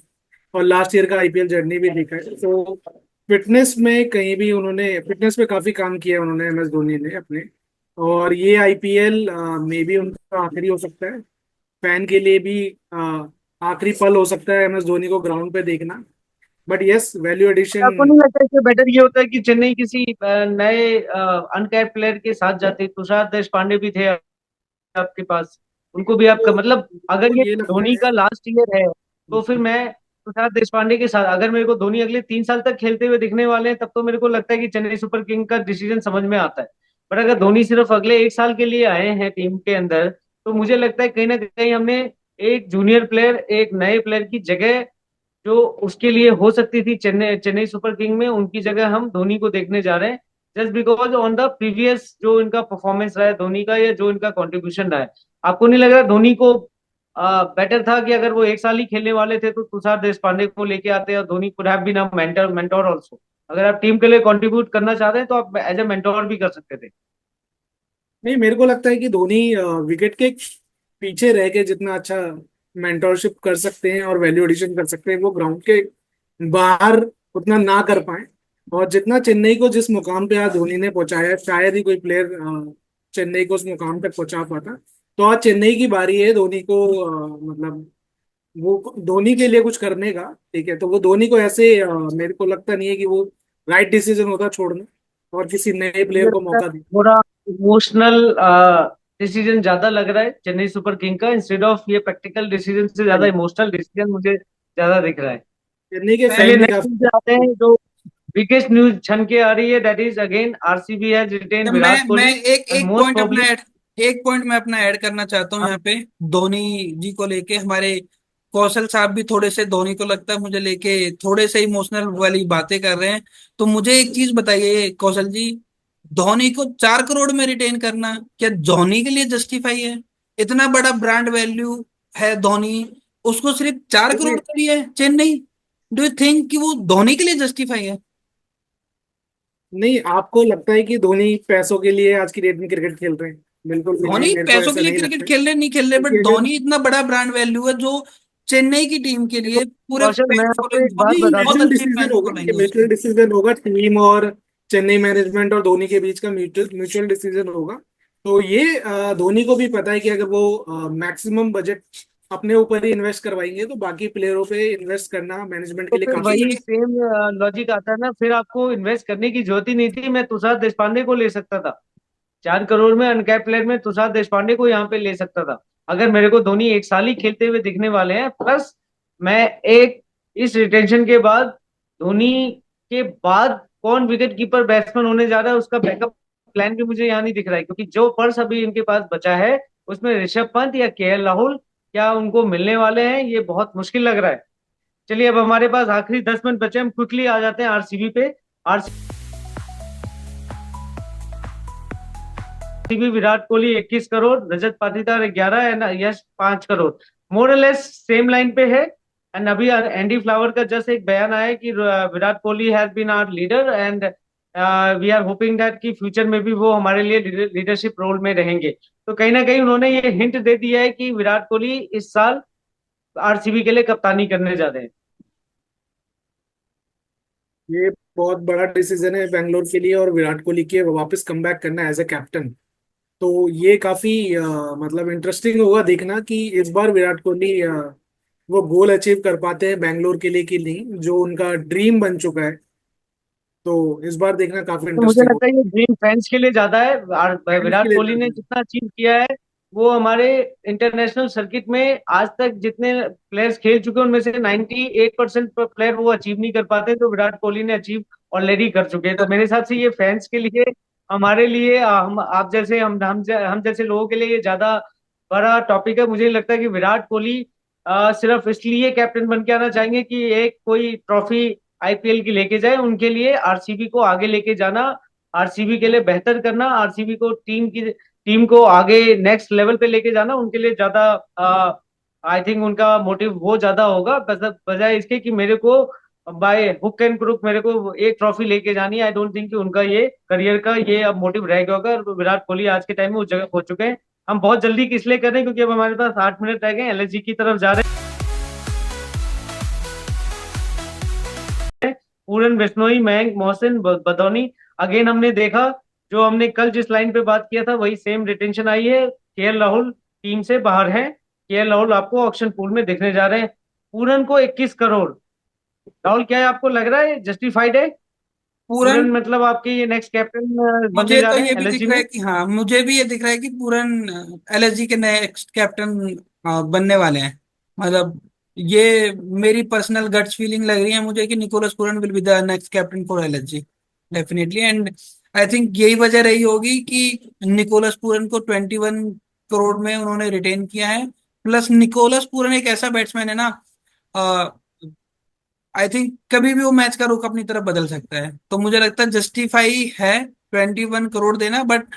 और लास्ट ईयर का आईपीएल जर्नी भी देखा है। तो फिटनेस में कहीं भी उन्होंने फिटनेस पे काफी काम किया है उन्होंने, एम एस धोनी ने अपने। और ये आईपीएल में भी उनका आखिरी हो सकता है, फैन के लिए भी आखिरी पल हो सकता है एम एस धोनी को ग्राउंड पे देखना। But yes, value addition. आपको नहीं लगता इससे बेटर ये होता है कि चेन्नई किसी नए अनकैप्ड प्लेयर के साथ जाती? तुषार देशपांडे भी थे आपके पास, उनको भी आपका मतलब, अगर तो ये ये लगता धोनी है। का लास्ट ईयर है तो फिर मैं तुषार देशपांडे के साथ, अगर मेरे को धोनी अगले 3 साल तक खेलते हुए दिखने वाले हैं, तब तो मेरे को लगता है कि चेन्नई सुपर किंग का डिसीजन समझ में आता है। पर अगर धोनी सिर्फ अगले 1 साल के लिए आए हैं टीम के अंदर, तो मुझे लगता है कहीं ना कहीं हमने एक जूनियर प्लेयर, एक नए प्लेयर की जगह जो उसके लिए हो सकती थी चेन्नई चेन्नई सुपर किंग में, उनकी जगह हम धोनी को देखने जा रहे हैं। Just because on the previous जो इनका परफॉर्मेंस रहा है धोनी का, या जो इनका कंट्रीब्यूशन रहा है, आपको नहीं लग रहा धोनी को बेटर था कि अगर वो 1 साल ही खेलने वाले थे तो तुषार देशपांडे को लेके आते, और Dhoni could have been a mentor mentor also? अगर आप टीम के लिए कंट्रीब्यूट करना चाहते हैं तो आप एज ए मेंटोर भी कर सकते थे। नहीं, मेरे को लगता है कि धोनी विकेट के पीछे रह के जितना अच्छा मेंटोरशिप कर सकते हैं और वैल्यू एडिशन कर सकते हैं, वो ग्राउंड के बाहर उतना ना कर पाए। और जितना चेन्नई को जिस मुकाम पे आज धोनी ने पहुंचाया, शायद ही कोई प्लेयर चेन्नई को उस मुकाम तक पहुंचा पाता। तो आज चेन्नई की बारी है धोनी को, मतलब वो धोनी के लिए कुछ करने का। ठीक है, तो वो धोनी को ऐसे मेरे को लगता नहीं है कि वो राइट डिसीजन होता छोड़ना और किसी नए मुझे प्लेयर को लगता है मौका देना। थोड़ा इमोशनल डिसीजन ज्यादा लग रहा है चेन्नई सुपर किंग का, इंस्टेड ऑफ ये प्रैक्टिकल डिसीजन से ज्यादा इमोशनल डिसीजन मुझे ज्यादा दिख रहा है। चेन्नई के चलिए फैन भी नेक्स्ट काफी। न्यूज पे आते हैं, जो बिगेस्ट न्यूज छन के आ रही है, that is again RCB has retain तो मैं विराट मैं कोहली एक एंड एक मोस्ट पॉइंट प्रोबब्ली। एक पॉइंट मैं अपना ऐड करना चाहता हूँ यहाँ पे। धोनी जी को लेके हमारे कौशल साहब भी थोड़े से धोनी को लगता है मुझे लेके थोड़े से इमोशनल वाली बातें कर रहे हैं। तो मुझे एक चीज बताइए कौशल जी, धोनी को 4 करोड़ में रिटेन करना क्या धोनी के लिए जस्टिफाई है? इतना बड़ा ब्रांड वैल्यू है धोनी, उसको सिर्फ 4 करोड़ के लिए चेन्नई, डू यू थिंक कि वो धोनी के लिए जस्टिफाई है? नहीं, आपको लगता है कि धोनी पैसों के लिए आज की डेट में क्रिकेट खेल रहे हैं? बिल्कुल भी नहीं, धोनी मेरे को पैसों के ऐसा लिए नहीं क्रिकेट लगता है। खेल रहे नहीं खेल रहे, बट क्योंकि अगर धोनी इतना बड़ा ब्रांड वैल्यू है जो चेन्नई की टीम के देखो लिए पूरे कौशल, मैं फैन आपको एक फॉलोइंग बहुत बात नहीं, बताता बहुत म्यूचुअल हूँ। अच्छी डिसीजन फैन होगा, ये फॉलोइंग है म्यूचुअल उसकी। डिसीजन होगा टीम और चेन्नई मैनेजमेंट और धोनी के बीच का म्यूचुअल म्यूचुअल डिसीजन होगा। तो ये धोनी को भी पता है कि अगर वो मैक्सिमम बजट अपने ऊपर ही इन्वेस्ट करवाएंगे तो बाकी प्लेयरों पे इन्वेस्ट करना मैनेजमेंट तो के लिए फिर काफी वही ज्यादा। सेम लॉजिक आता है ना, फिर आपको इन्वेस्ट करने की जरूरत ही नहीं थी, मैं तुषार देशपांडे को ले सकता था। 4 करोड़ में अनकैप प्लेयर में तुषार देशपांडे को यहाँ पे ले सकता था। अगर मेरे को धोनी 1 साल ही खेलते हुए दिखने वाले हैं, प्लस मैं एक इस रिटेंशन के बाद, धोनी के बाद कौन विकेट कीपर बैट्समैन होने जा रहा है उसका बैकअप प्लान भी मुझे यहाँ नहीं दिख रहा है, क्योंकि जो पर्स अभी इनके पास बचा है उसमें ऋषभ पंत या केएल राहुल क्या उनको मिलने वाले हैं, ये बहुत मुश्किल लग रहा है। चलिए अब हमारे पास आखिरी 10 मिनट बचे, हम क्विकली आ जाते हैं आरसीबी पे। RCB Virat Kohli 21 crore, Rajat Patidar 11 and Yash 5 crore, more less same line पे है। एंड अभी एंडी फ्लावर का जस्ट एक बयान आया है कि Virat Kohli has been our leader and we are hoping that कि फ्यूचर में भी वो हमारे लिए लीडरशिप रोल में रहेंगे। तो कहीं ना कहीं उन्होंने ये हिंट दे दिया है कि विराट कोहली इस साल आरसीबी के लिए कप्तानी करने जा रहे हैं। ये बहुत बड़ा डिसीजन है बेंगलोर के लिए और विराट कोहली के वापस कमबैक करना एज ए कैप्टन। तो ये काफी मतलब इंटरेस्टिंग होगा देखना कि इस बार विराट कोहली वो गोल अचीव कर पाते हैं बेंगलोर के लिए कि नहीं, जो उनका ड्रीम बन चुका है। तो इस बार देखना काफी तो मुझे इंटरेस्टिंग लगता होगा। है ये ड्रीम फैंस के लिए ज्यादा है, और फैंस के विराट लिए कोहली ज्यादा ने है। जितना अचीव किया है, वो हमारे इंटरनेशनल सर्किट में आज तक जितने प्लेयर्स खेल चुके हैं उनमें से 98% प्लेयर वो अचीव नहीं कर पाते, तो विराट कोहली ने अचीव ऑलरेडी कर चुके हैं। तो मेरे हिसाब से ये फैंस के लिए, हमारे लिए, हम आप जैसे हम जैसे लोगों के लिए ये ज्यादा बड़ा टॉपिक है। मुझे नहीं लगता कि विराट कोहली सिर्फ इसलिए कैप्टन बन के आना चाहेंगे कि एक कोई ट्रॉफी आईपीएल की लेके जाए। उनके लिए आरसीबी को आगे लेके जाना, आरसीबी के लिए बेहतर करना, आरसीबी को टीम को आगे नेक्स्ट लेवल पे लेके जाना उनके लिए ज्यादा, आई थिंक उनका मोटिव वो ज्यादा होगा, बजाय इसके कि मेरे को बाय हुक एंड क्रुक मेरे को एक ट्रॉफी लेके जानी है। आई डोंट थिंक कि उनका ये करियर का ये अब मोटिव रह गया होगा। विराट कोहली आज के टाइम में उस जगह पहुंच चुके हैं। हम बहुत जल्दी किस लिए कर रहे हैं, क्योंकि अब हमारे पास 8 मिनट रह गए, एलएसजी की तरफ जा रहे हैं। पूरन बिश्नोई, मयंक, मोहसिन, बदौनी। अगेन हमने देखा, जो हमने कल जिस लाइन पे बात किया था वही सेम रिटेंशन आई है। केएल राहुल टीम से बाहर है। केएल राहुल आपको ऑक्शन पूल में दिखने जा रहे हैं। पूरन को 21 करोड़। राहुल, क्या है, आपको लग रहा है जस्टिफाइड है? पूरन, पूरन मतलब आपके ये नेक्स्ट कैप्टन बनने मुझे जा तो रहे हैं ये भी एलएसजी दिख रहा में? है कि हाँ, मुझे भी ये दिख रहा है कि पूरन एलएसजी के नेक्स्ट कैप्टन बनने वाले हैं। मतलब ये मेरी पर्सनल गट्स फीलिंग लग रही है मुझे कि Nicholas Pooran will be the next captain for LSG definitely. And I think यही वजह रही होगी कि निकोलस पूरन को 21 करोड़ में उन्होंने रिटेन किया है। प्लस निकोलस पूरन एक ऐसा बैट्समैन है ना, आई थिंक कभी भी वो मैच का रुख अपनी तरफ बदल सकता है। तो मुझे लगता है जस्टिफाई है 21 करोड़ देना। But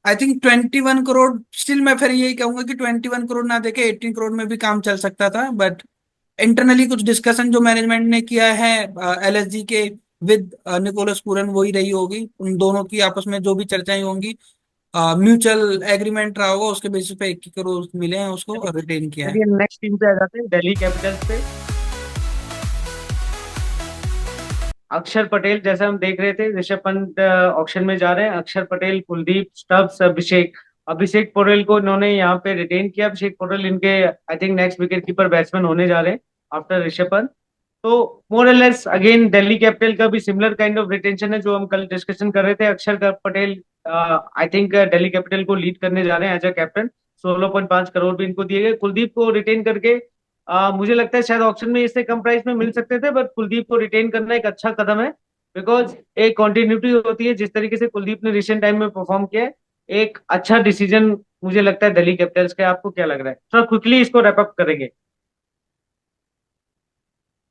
I think 21 crore still, मैं फिर यही कहूंगा कि 21 करोड़ ना देके 18 करोड़ में भी काम चल सकता था। बट इंटरनली कुछ डिस्कशन जो मैनेजमेंट ने किया है एलएसजी के विद निकोलस पूरन, वही रही होगी। उन दोनों की आपस में जो भी चर्चाएं होंगी, म्यूचुअल एग्रीमेंट रहा होगा, उसके बेसिस पे 21 करोड़ मिले हैं उसको और रिटेन किया है। चलिए नेक्स्ट टीम पे आ जाते हैं, दिल्ली कैपिटल्स पे। अक्षर पटेल, जैसे हम देख रहे थे, ऋषभ पंत ऑक्शन में जा रहे हैं। अक्षर पटेल, कुलदीप, स्टब्स, अभिषेक। अभिषेक पोरेल को इन्होंने यहाँ पे रिटेन किया। अभिषेक पोरेल इनके I think next wicket keeper batsman होने जा रहे हैं आफ्टर ऋषभ पंत। तो more less again Delhi capital का भी सिमिलर काइंड ऑफ रिटेंशन है जो हम कल डिस्कशन कर रहे थे। Patel I think Delhi capital को लीड करने जा रहे हैं एज अ कैप्टन। 16.5 करोड़ भी इनको दिए गए। कुलदीप को रिटेन करके मुझे लगता है शायद ऑक्शन में इससे कम प्राइस में मिल सकते थे, बट कुलदीप को रिटेन करना एक अच्छा कदम है। बिकॉज एक कंटिन्यूटी होती है, जिस तरीके से कुलदीप ने रिसेंट टाइम में परफॉर्म किया है। एक अच्छा डिसीजन मुझे लगता है दिल्ली कैपिटल्स का। आपको क्या लग रहा है? थोड़ा क्विकली इसको रैप अप करेंगे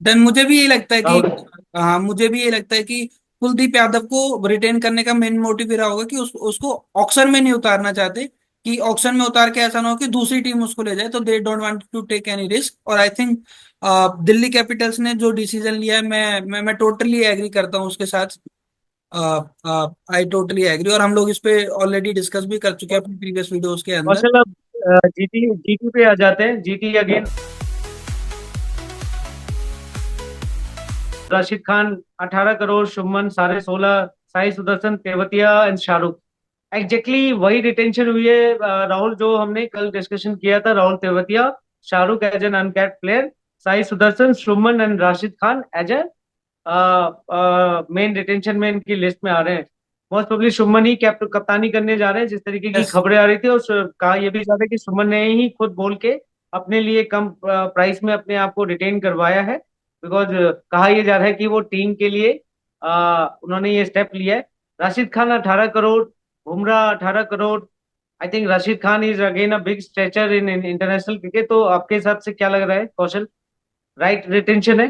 देन मुझे भी यही लगता है कि राहुल। हाँ, मुझे भी यही लगता है कि कुलदीप यादव को रिटेन करने का मेन मोटिव ये रहा होगा कि उसको ऑक्शन में नहीं उतारना चाहते, कि ऑक्शन में उतार के ऐसा ना हो कि दूसरी टीम उसको ले जाए। तो they don't want to take any risk. और आई थिंक दिल्ली कैपिटल्स ने जो डिसीजन लिया है, मैं टोटली एग्री करता हूँ उसके साथ। I totally agree. और हम लोग इस पे ऑलरेडी डिस्कस भी कर चुके हैं अपनी प्रीवियस वीडियोस के अंदर। कौशल, अब जीटी जीटी पे आ जाते हैं। GT again Rashid Khan 18 crore, Shubman 16.5, Sai Sudharsan, Tewatia and Shahrukh. Exactly वही रिटेंशन हुई है राहुल, जो हमने कल डिस्कशन किया था। Rahul, Tewatia, Shahrukh as an uncapped player, Sai Sudharsan, Shubman and Rashid Khan as a main retention में इनकी लिस्ट में आ रहे हैं। मोस्ट प्रोबेबली शुभमन ही कैप्टन कप्तानी करने जा रहे हैं, जिस तरीके की यस, खबरें आ रही थी। और कहा यह भी जा रहा है कि शुभमन ने ही खुद बोल के अपने लिए कम प्राइस में अपने आप को रिटेन करवाया है। बिकॉज कहा यह जा रहा है कि वो टीम के लिए उन्होंने ये स्टेप लिया है। Rashid Khan 18 crore, Bumrah 18 crore. I think Rashid Khan is again a big stretcher in international cricket. तो आपके हिसाब से क्या लग रहा है कौशल? राइट रिटेंशन है?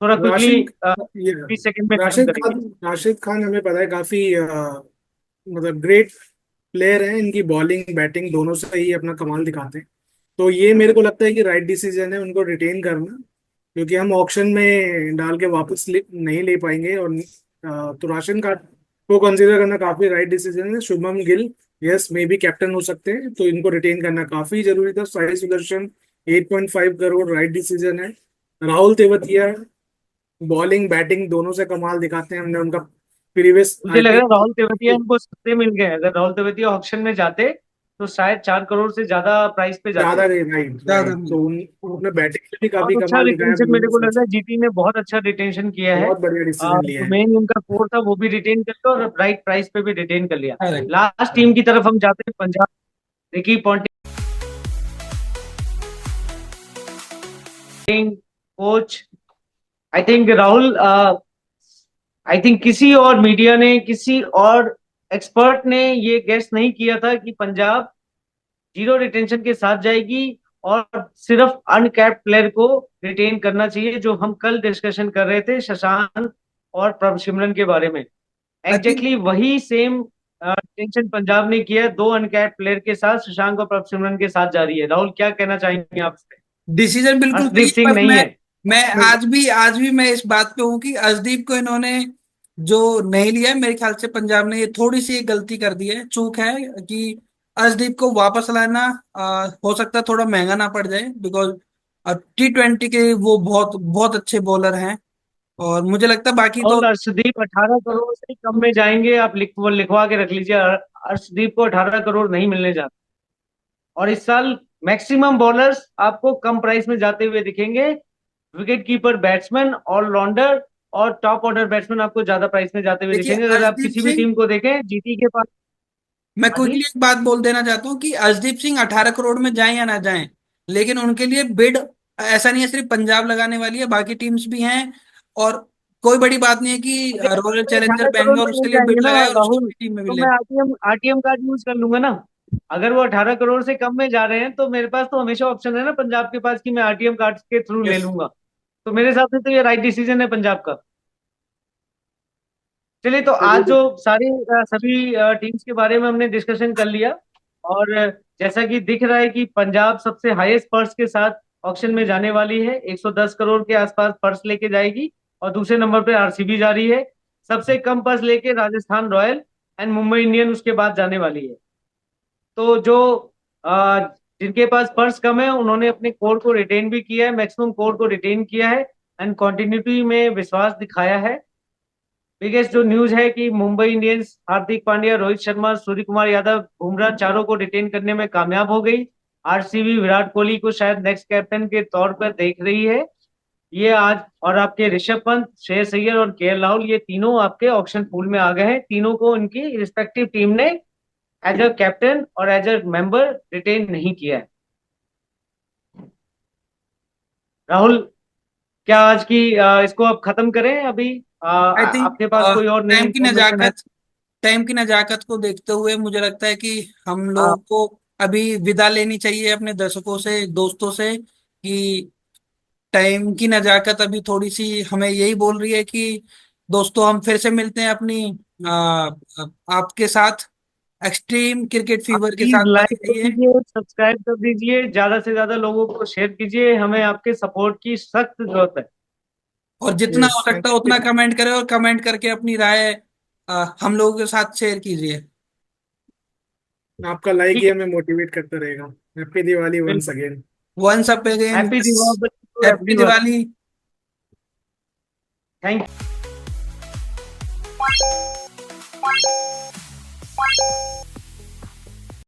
थोड़ा क्विकली राशिद ये 20 सेकंड में खत्म करेंगे। राशिद खान हमें पता है काफी मतलब ग्रेट प्लेयर हैं। इनकी बॉलिंग बैटिंग दोनों से ही अपना कमाल दिखाते हैं। तो ये मेरे को लगता है कि राइट डिसीजन है उनको रिटेन करना, क्योंकि हम ऑक्शन में डाल के वापस नहीं ले पाएंगे। और तो राशिद खान को कंसीडर करना काफी राइट डिसीजन है। Shubham Gill yes may be captain हो सकते हैं, तो इनको रिटेन करना काफी जरूरी था। साई सुदर्शन 8.5 करोड़ राइट डिसीजन है। राहुल तेवतिया बॉलिंग बैटिंग दोनों से कमाल दिखाते हैं। हमने उनका प्रीवियस मुझे लग रहा है राहुल तेवतिया आईपीएल इनको सस्ते मिल गए। अगर राहुल तेवतिया ऑक्शन में जाते तो शायद 4 करोड़ से ज्यादा प्राइस पे जाते। ज्यादा नहीं, राइट ज्यादा राइट। नहीं। तो उन्होंने बैटिंग में भी काफी बहुत अच्छा कमाल दिखाया रिटेंशन मेरे को दोनों लग से। रहा है जीटी ने बहुत अच्छा रिटेंशन किया है। बहुत बढ़िया डिसीजन लिया जो है। मेन उनका कोर था वो भी रिटेन कर लिया और राइट प्राइस पे भी रिटेन कर लिया। करेक्ट। लास्ट टीम की तरफ हम जाते हैं, Punjab. Ricky Ponting coach. I think Rahul, I think किसी और मीडिया ने, किसी और एक्सपर्ट ने ये गेस नहीं किया था कि पंजाब जीरो रिटेंशन के साथ जाएगी और सिर्फ अनकैप्ड प्लेयर को रिटेन करना चाहिए, जो हम कल डिस्कशन कर रहे थे शशांक और प्रभसिमरन के बारे में। आई थिंक एग्जैक्टली वही सेम रिटेंशन पंजाब ने किया है। दो अनकैप्ड प्लेयर के साथ शशांक और प्रभसिमरन के साथ जा रही है। राहुल, क्या कहना चाहेंगे आप इस पे? डिसीजन बिल्कुल सही हर्षदीप है। सिंह पर नहीं है। मैं आज भी मैं इस बात पे हूँ कि अर्शदीप को इन्होंने जो नहीं लिया है, मेरे ख्याल से पंजाब ने ये थोड़ी सी एक गलती कर दी है, चूक है कि अर्शदीप को वापस लाना हो सकता है थोड़ा महंगा ना पड़ जाए। बिकॉज T20 के वो बहुत बहुत अच्छे बॉलर हैं। और मुझे लगता है बाकी तो और अर्शदीप 18 करोड़ से कम में जाएंगे, आप लिखवा के रख लीजिए। अर्शदीप को 18 करोड़ नहीं मिलने जाते। और इस साल मैक्सिमम बॉलर्स आपको कम प्राइस में जाते हुए दिखेंगे। विकेट कीपर, बैट्समैन, ऑलराउंडर और टॉप ऑर्डर बैट्समैन आपको ज्यादा प्राइस में जाते हुए देखिए दिखेंगे। अगर आप अर्शदीप किसी भी सिंह, टीम को देखें, जीटी के पास। मैं हाँ जी। क्विकली एक बात बोल देना चाहता हूँ कि अर्शदीप सिंह 18 करोड़ में जाए या ना जाए, लेकिन उनके लिए बिड ऐसा नहीं है सिर्फ पंजाब लगाने वाली है, बाकी टीम्स भी हैं। और कोई बड़ी बात नहीं है कि रॉयल चैलेंजर 18 करोड़ बैंगलोर में उसके नहीं लिए बिड जाएंगे ना लगाए और उसकी राहुल, अपनी टीम में भी तो ले। मैं आरटीएम आरटीएम कार्ड यूज कर लूंगा ना। अगर वो 18 करोड़ से कम में जा रहे हैं तो मेरे पास तो हमेशा ऑप्शन है ना पंजाब के पास कि मैं आरटीएम कार्ड के थ्रू ले यस। लूंगा। तो मेरे हिसाब से तो ये राइट डिसीजन है पंजाब का। चलिए, तो आज जो चलिए। सारी सभी टीम्स के बारे में हमने डिस्कशन कर लिया। और जैसा कि दिख रहा है कि पंजाब सबसे हाईएस्ट पर्स के साथ ऑक्शन में जाने वाली है, 110 करोड़ के आसपास पर्स लेके जाएगी। और दूसरे नंबर पे आरसीबी जा रही है। सबसे कम पर्स लेके Rajasthan royal and Mumbai Indian उसके बाद जाने वाली है। तो जो अ, जिनके पास पर्स कम है उन्होंने अपने कोर को रिटेन भी किया है, मैक्सिमम कोर को रिटेन किया है एंड कंटिन्यूटी में विश्वास दिखाया है। बिगेस्ट जो न्यूज है कि मुंबई इंडियंस हार्दिक पांड्या, रोहित शर्मा, सूर्य कुमार यादव, बुमराह चारों को रिटेन करने में कामयाब हो गई। आरसीबी विराट कोहली को शायद नेक्स्ट कैप्टन के तौर पर देख रही है। ये आज, और आपके ऋषभ पंत, श्रेयस अय्यर और केएल राहुल, ये तीनों आपके ऑक्शन पूल में आ गए हैं। तीनों को उनकी रिस्पेक्टिव टीम ने एज अ कैप्टन और एज अ मेंबर रिटेन नहीं किया है। राहुल, क्या आज की इसको अब खत्म करें अभी? आई थिंक आपके पास कोई और नई टाइम की इंफॉर्मेशन है? नजाकत टाइम की नजाकत को देखते हुए मुझे लगता है कि हम हाँ। लोगों को अभी विदा लेनी चाहिए अपने दर्शकों से, दोस्तों से, कि टाइम की नजाकत अभी थोड़ी सी हमें यही बोल रही है कि दोस्तों हम फिर से मिलते हैं अपनी आ, आपके साथ एक्सट्रीम क्रिकेट आप फीवर के प्लीज साथ बने लाइक कर रहिए। दीजिए, सब्सक्राइब कर दीजिए, ज्यादा से ज्यादा लोगों को शेयर कीजिए। हमें आपके सपोर्ट की सख्त जरूरत है। और जितना यस, हो थैंक सकता है उतना यू। कमेंट करें, और कमेंट करके अपनी राय हम लोगों के साथ शेयर कीजिए। आपका लाइक ठीक ही है। हमें मोटिवेट करता रहेगा। हैप्पी दिवाली वंस बिल्कुल। Again. Once up again, happy Diwali to happy everyone. Diwali. Thank